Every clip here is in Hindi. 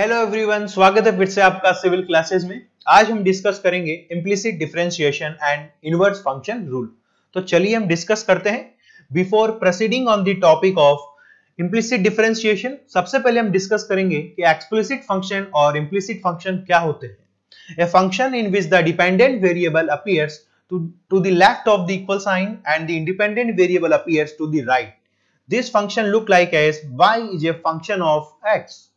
हेलो एवरीवन, स्वागत है फिर से आपका सिविल क्लासेस में। आज हम डिस्कस करेंगे implicit differentiation and inverse function rule. तो चलिए हम डिस्कस करते हैं। Before proceeding on the topic of implicit differentiation, सबसे पहले हम डिस्कस करेंगे कि एक्सप्लिसिट फंक्शन और इम्प्लिसिट फंक्शन क्या होते हैं। A function in which the dependent variable appears to the left of the equal sign and the independent variable appears to the right. This function look like as y is a function of x.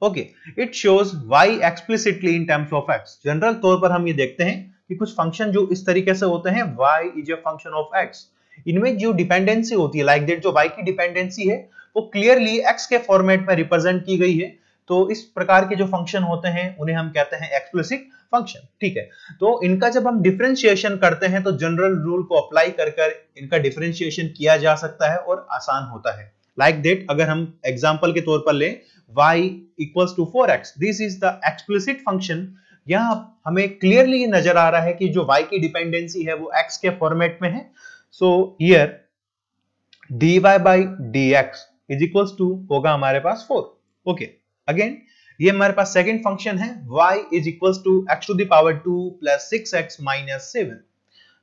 Okay, it shows y explicitly in terms of x. General तौर पर हम ये देखते हैं कि कुछ फंक्शन जो इस तरीके से होते हैं, y is a function of x. इनमें जो डिपेंडेंसी होती है, लाइक दैट जो y की डिपेंडेंसी है वो क्लियरली x के फॉर्मेट में रिप्रेजेंट की गई है। तो इस प्रकार के जो फंक्शन होते हैं उन्हें हम कहते हैं एक्सप्लिसिट फंक्शन। ठीक है, तो इनका जब हम डिफरेंशिएशन करते हैं तो जनरल रूल को अप्लाई कर इनका डिफरेंशिएशन किया जा सकता है और आसान होता है। लाइक दैट अगर हम एग्जांपल के तौर पर लें y equals to 4x, this is the explicit function। यहाँ हमें क्लियरली नजर आ रहा है कि जो y की डिपेंडेंसी है वो x के फॉर्मेट में है। So here dy by dx is equals to होगा हमारे पास 4। ओके, अगेन ये हमारे पास सेकंड फंक्शन है, y is equals to x to the power 2 plus 6x minus 7।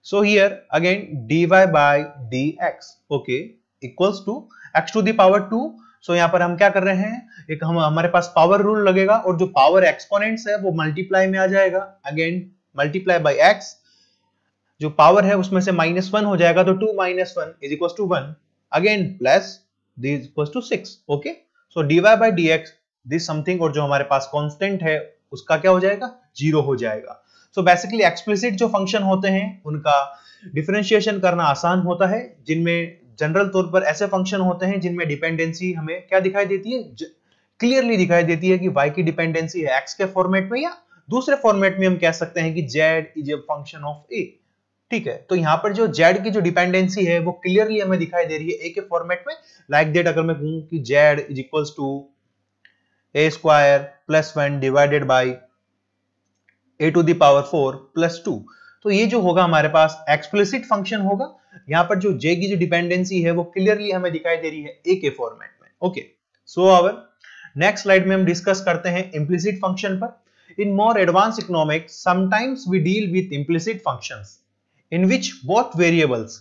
so here again dy by dx okay equals to x to the power 2। so यहाँ पर हम क्या कर रहे हैं, एक हमारे पास पावर रूल लगेगा और जो पावर एक्सपोनेंट्स है वो मल्टीप्लाई में आ जाएगा। अगेन मल्टीप्लाई बाय x, जो पावर है उसमें से -1 हो जाएगा तो 2 - 1 is equals to 1। Again plus this is equals to 6। Okay, so dy by dx this something और जो हमारे पास कांस्टेंट है उसका क्या हो जाएगा, 0 हो जाएगा। सो बेसिकली एक्सप्लिसिट जो फंक्शन होते हैं उनका डिफरेंशिएशन करना आसान होता है, जिनमें जनरल तौर पर ऐसे फंक्शन होते हैं जिनमें डिपेंडेंसी हमें क्या दिखाई देती है, क्लियरली दिखाई देती है कि y की डिपेंडेंसी है x के फॉर्मेट में, या दूसरे फॉर्मेट में हम कह सकते हैं कि z is a function of a। ठीक है, तो यहाँ पर जो z की जो डिपेंडेंसी है वो क्लियरली हमें दिखाई दे रही है a के फॉर्मेट में। लाइक दैट अगर मैं कहूं कि z is equals to a square plus 1 divided by a to the power 4 plus 2, तो ये जो होगा हमारे पास एक्सप्लिसिट फंक्शन होगा। यहाँ पर जो j की जो डिपेंडेंसी है वो क्लियरली हमें दिखाई दे रही है a के फॉर्मेट में। Okay, so our next slide में हम डिस्कस करते हैं इम्प्लिसिट फंक्शन पर। In more advance economics sometimes we deal with implicit functions in which both variables,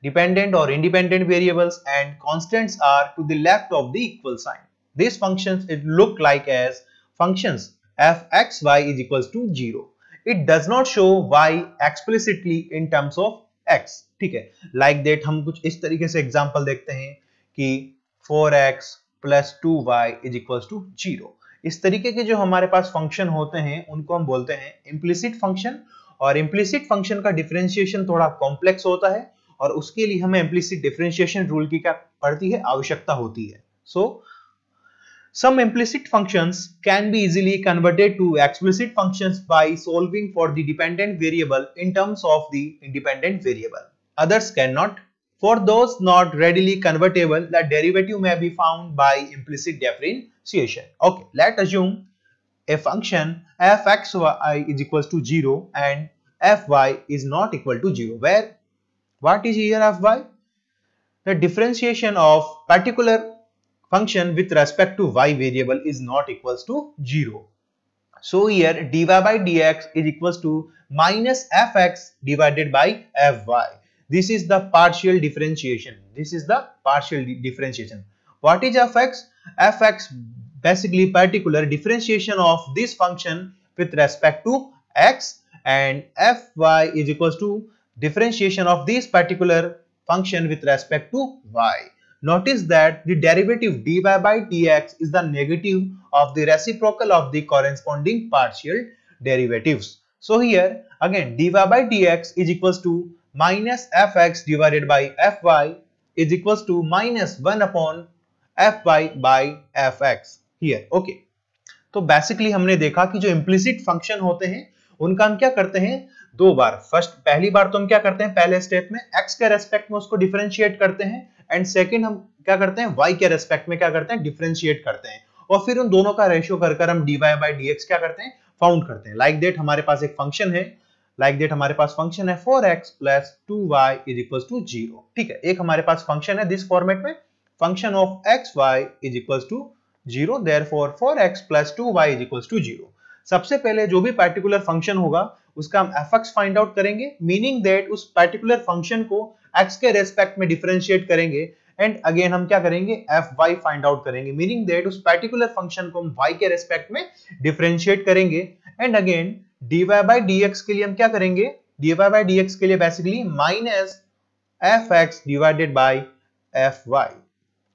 dependent or independent variables and constants are to the left of the equal sign. These functions it look like as functions f(x,y) is equals to 0. It does not show y explicitly in terms of x. ठीक है, like that हम कुछ इस तरीके से एग्जांपल देखते हैं कि 4x plus 2y is equals to 0। इस तरीके के जो हमारे पास फंक्शन होते हैं उनको हम बोलते हैं इम्प्लिसिट फंक्शन। और इम्प्लिसिट फंक्शन का डिफरेंशिएशन थोड़ा कॉम्प्लेक्स होता है और उसके लिए हमें इम्प्लिसिट डिफरेंशिएशन रूल की क्या पड़ती है, आवश्यकता होती है। सो some implicit functions can be easily converted to explicit functions by solving for the dependent variable in terms of the independent variable. Others cannot. For those not readily convertible, the derivative may be found by implicit differentiation. Okay, let's assume a function f(x,y) is equals to 0 and fy is not equal to 0, where what is here fy? The differentiation of particular function with respect to y variable is not equals to 0. So here dy by dx is equals to minus fx divided by fy. This is the partial differentiation. This is the partial differentiation. What is fx? Fx basically particular differentiation of this function with respect to x, and fy is equals to differentiation of this particular function with respect to y. Notice that the derivative dy by dx is the negative of the reciprocal of the corresponding partial derivatives. So here again dy by dx is equals to minus fx divided by fy is equals to minus 1 upon fy by fx here. Okay, तो बेसिकली हमने देखा कि जो इम्प्लिसिट फंक्शन होते हैं उनका हम क्या करते हैं, दो बार। पहली बार तो हम क्या करते हैं, पहले स्टेप में x के रेस्पेक्ट में उसको डिफरेंशिएट करते हैं, एंड सेकंड हम क्या करते हैं, y के रेस्पेक्ट में क्या करते हैं, डिफरेंशिएट करते हैं, और फिर उन दोनों का रेशियो कर हम dy by dx क्या करते हैं, फाउंड करते हैं। लाइक दैट हमारे पास एक फंक्शन है, लाइक दैट हमारे पास फंक्शन है 4x plus 2y is equals to 0। ठीक है, एक हमारे पास फंक्शन है दिस फॉर्मेट में, function of xy is equals to 0, therefore 4x plus 2y is equals to 0. सबसे पहले जो भी पार्टिकुलर फंक्शन होगा उसका हम fx फाइंड आउट करेंगे, मीनिंग दैट उस पार्टिकुलर फंक्शन को x के रेस्पेक्ट में डिफरेंशिएट करेंगे एंड अगेन हम क्या करेंगे fy फाइंड आउट करेंगे, मीनिंग दैट उस पार्टिकुलर फंक्शन को हम y के रेस्पेक्ट में डिफरेंशिएट करेंगे and again dy by dx के लिए हम क्या करेंगे, dy by dx के लिए basically minus fx divided by fy.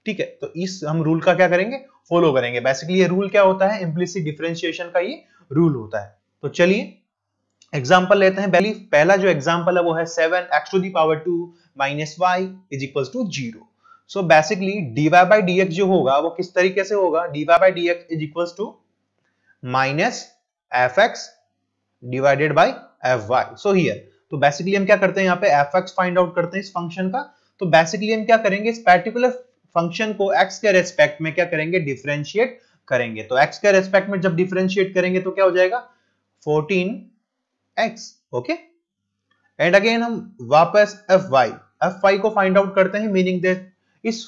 ठीक है, तो इस हम रूल का क्या करेंगे, फॉलो करेंगे. बेसिकली ये रूल क्या होता है, इम्प्लिसिट डिफरेंशिएशन का ये रूल होता है. तो चलिए एग्जांपल लेते हैं. पहला जो एग्जांपल है वो है 7x to the power 2 minus y is equals to 0. So basically dy by dx जो होगा वो किस तरीके से होगा, dy by dx is equals to minus fx divided by fy. So here तो बेसिकली हम क्या करते हैं, यहाँ पे fx फाइंड आउट करते हैं इस फंक्शन का. तो बेसिकली हम क्या करेंगे, इस पर्टिकुलर फंक्शन को x के रेस्पेक्ट में क्या करेंगे, डिफरेंशिएट करेंगे. तो x के रेस्पेक्ट में जब डिफरेंशिएट करेंगे तो क्या हो जाएगा 14x. ओके, एंड अगेन हम वापस fy को फाइंड आउट करते हैं, मीनिंग दैट इस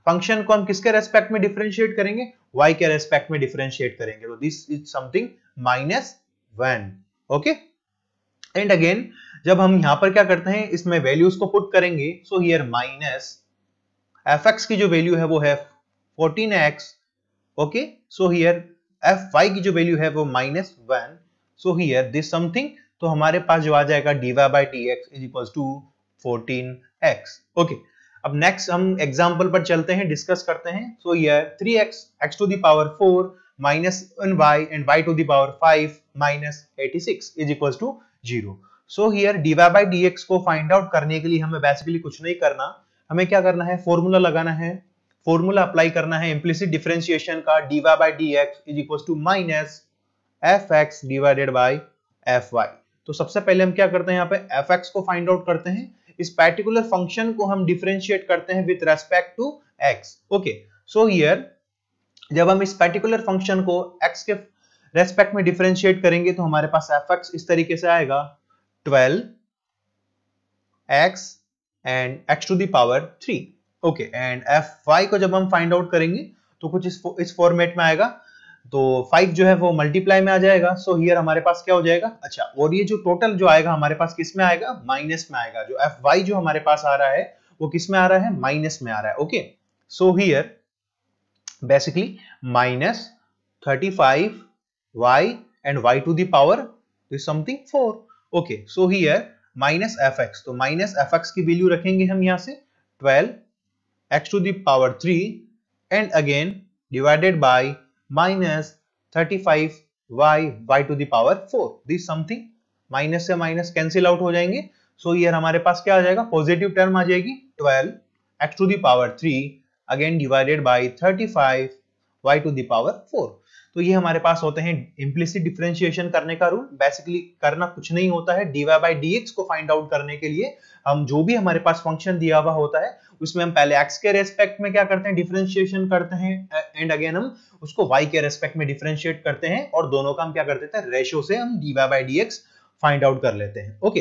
फंक्शन को हम किसके रेस्पेक्ट में डिफरेंशिएट करेंगे, y के रेस्पेक्ट में डिफरेंशिएट करेंगे. तो this is something -1. Okay, and again जब हम यहां पर क्या करते हैं, इसमें वैल्यूज को पुट करेंगे. सो हियर माइनस fx की जो वैल्यू है वो है 14x. Okay, so here fy की जो वैल्यू है वो -1. सो हियर दिस समथिंग, तो हमारे पास जो आ जाएगा dy by dx is equals to 14x. Okay, अब नेक्स्ट हम एग्जांपल पर चलते हैं, डिस्कस करते हैं. So here 3x x to the power 4 minus 1y and y to the power 5 minus 86 is equals to 0. So here dy by dx को फाइंड आउट करने के लिए हमें बेसिकली कुछ नहीं करना, हमें क्या करना है, फॉर्मूला लगाना है, फॉर्मूला अप्लाई करना है इम्प्लिसिट डिफरेंशिएशन का. dy by dx is equals to minus fx divided by fy. तो सबसे पहले हम क्या करते हैं, यहाँ पे fx को फाइंड आउट करते हैं. इस पर्टिकुलर फंक्शन को हम डिफरेंशिएट करते हैं with respect to x. Okay, so here जब हम इस पर्टिकुलर फंक्शन को x के रेस्पेक्ट में डिफरेंशिएट करेंगे तो हमारे पास fx इस तरीके से आएगा 12x and x to the power 3. Okay, and fy को जब हम फाइंड आउट करेंगे तो कुछ इस फॉर्मेट में आएगा. तो 5 जो है वो मल्टीप्लाई में आ जाएगा. सो हियर हमारे पास क्या हो जाएगा, अच्छा, और ये जो टोटल जो आएगा हमारे पास किस में आएगा, माइनस में आएगा. जो fy जो हमारे पास आ रहा है वो किस में आ रहा है, माइनस में आ रहा है. Okay, so here basically minus 35y and y to the power is something 4. okay, so here minus fx, तो minus fx की वैल्यू रखेंगे हम यहाँ से 12x to the power 3 and again divided by minus 35y y to the power 4. this something minus से माइनस कैंसिल आउट हो जाएंगे. so here हमारे पास क्या आ जाएगा, पॉजिटिव टर्म आ जाएगी 12x to the power 3 again divided by 35 y to the power 4. तो ये हमारे पास होते हैं इम्प्लिसिट डिफरेंशिएशन करने का रूल. बेसिकली करना कुछ नहीं होता है, dy by dx को फाइंड आउट करने के लिए हम जो भी हमारे पास फंक्शन दिया हुआ होता है उसमें हम पहले x के रेस्पेक्ट में क्या करते हैं, डिफरेंशिएशन करते हैं एंड अगेन हम उसको y के रेस्पेक्ट में डिफरेंशिएट करते हैं और दोनों का हम क्या कर देते हैं, रेशियो से हम dy by dx find out कर लेते हैं. ओके,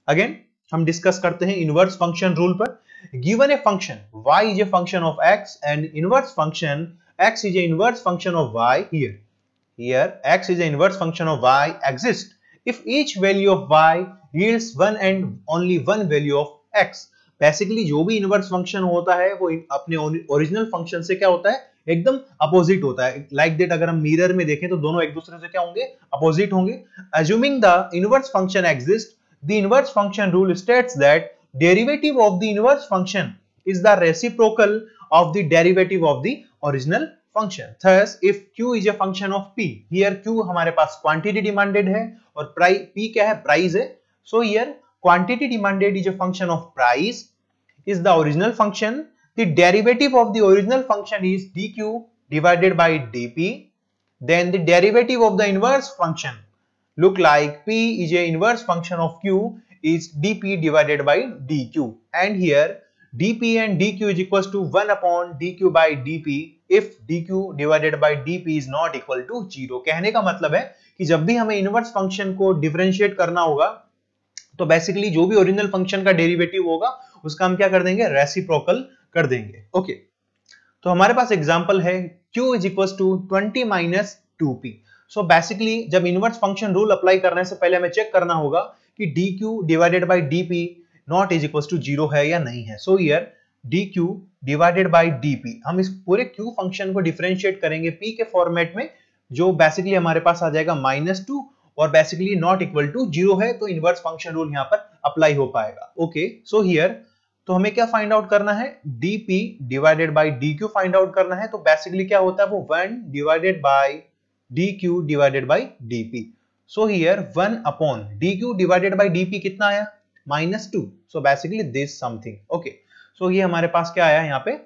अगेन हम डिस्कस करते हैं इनवर्स फंक्शन रूल पर. Given a function y is a function of x and inverse function x is a inverse function of y, here x is a inverse function of y exists if each value of y yields one and only one value of x. Basically जो भी इनवर्स फंक्शन होता है वो अपने ओरिजिनल फंक्शन से क्या होता है, एकदम अपोजिट होता है. लाइक दैट अगर हम मिरर में देखें तो दोनों एक दूसरे से क्या होंगे, अपोजिट होंगे. Assuming the inverse function exists, the inverse function rule states that derivative of the inverse function is the reciprocal of the derivative of the original function. Thus, if q is a function of p, here q हमारे पास quantity demanded है और p क्या है, price है. So here quantity demanded is a function of price is the original function. The derivative of the original function is dq divided by dp. Then the derivative of the inverse function look like p is a inverse function of q is dp divided by dq, and here dp and dq is equals to 1 upon dq by dp if dq divided by dp is not equal to 0. कहने का मतलब है कि जब भी हमें इनवर्स फंक्शन को डिफरेंशिएट करना होगा तो बेसिकली जो भी ओरिजिनल फंक्शन का डेरिवेटिव होगा उसका हम क्या कर देंगे, रेसिप्रोकल कर देंगे. ओके, तो हमारे पास एग्जांपल है q is equal to 20 minus 2p। So basically जब इनवर्स फंक्शन रूल अप्लाई करने से पहले हमें चेक करना होगा कि dq divided by dp not is equal to 0 है या नहीं है। So here dq divided by dp, हम इस पूरे q फंक्शन को डिफरेंशिएट करेंगे p के फॉर्मेट में, जो बेसिकली हमारे पास आ जाएगा -2 और बेसिकली नॉट इक्वल टू 0 है, तो इनवर्स फंक्शन रूल यहां पर अप्लाई हो पाएगा। ओके, सो हियर तो हमें क्या फाइंड आउट करना है, dp divided by dq find out करना है। तो बेसिकली क्या होता है, वो 1 divided by dq divided by dp। So here 1 upon dq divided by dp कितना आया, -2। So basically this something. Okay, so ये हमारे पास क्या आया यहाँ पे,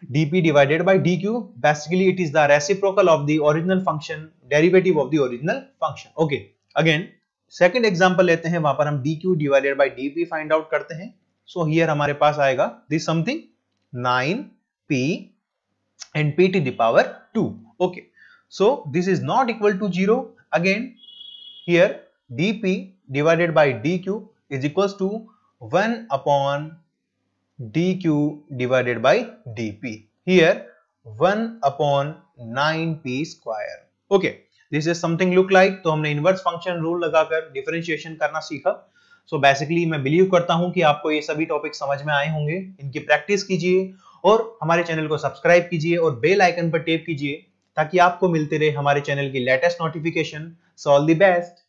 dp divided by dq, basically it is the reciprocal of the original function, derivative of the original function. Okay, again second example लेते हैं, वहां पर हम dq divided by dp find out करते हैं। so here हमारे पास आएगा this something 9p and p to the power 2. okay, so this is not equal to 0. again here dp divided by dq is equals to 1 upon dq divided by dp, here 1 upon 9p square. okay, this is something look like, तो हमने इनवर्स फंक्शन रूल लगाकर डिफरेंशिएशन करना सीखा। सो बेसिकली मैं बिलीव करता हूं कि आपको ये सभी टॉपिक समझ में आए होंगे। इनकी प्रैक्टिस कीजिए और हमारे चैनल को सब्सक्राइब कीजिए और बेल आइकन पर टैप कीजिए ताकि आपको मिलते रहे हमारे चैनल की latest notification. So all the best.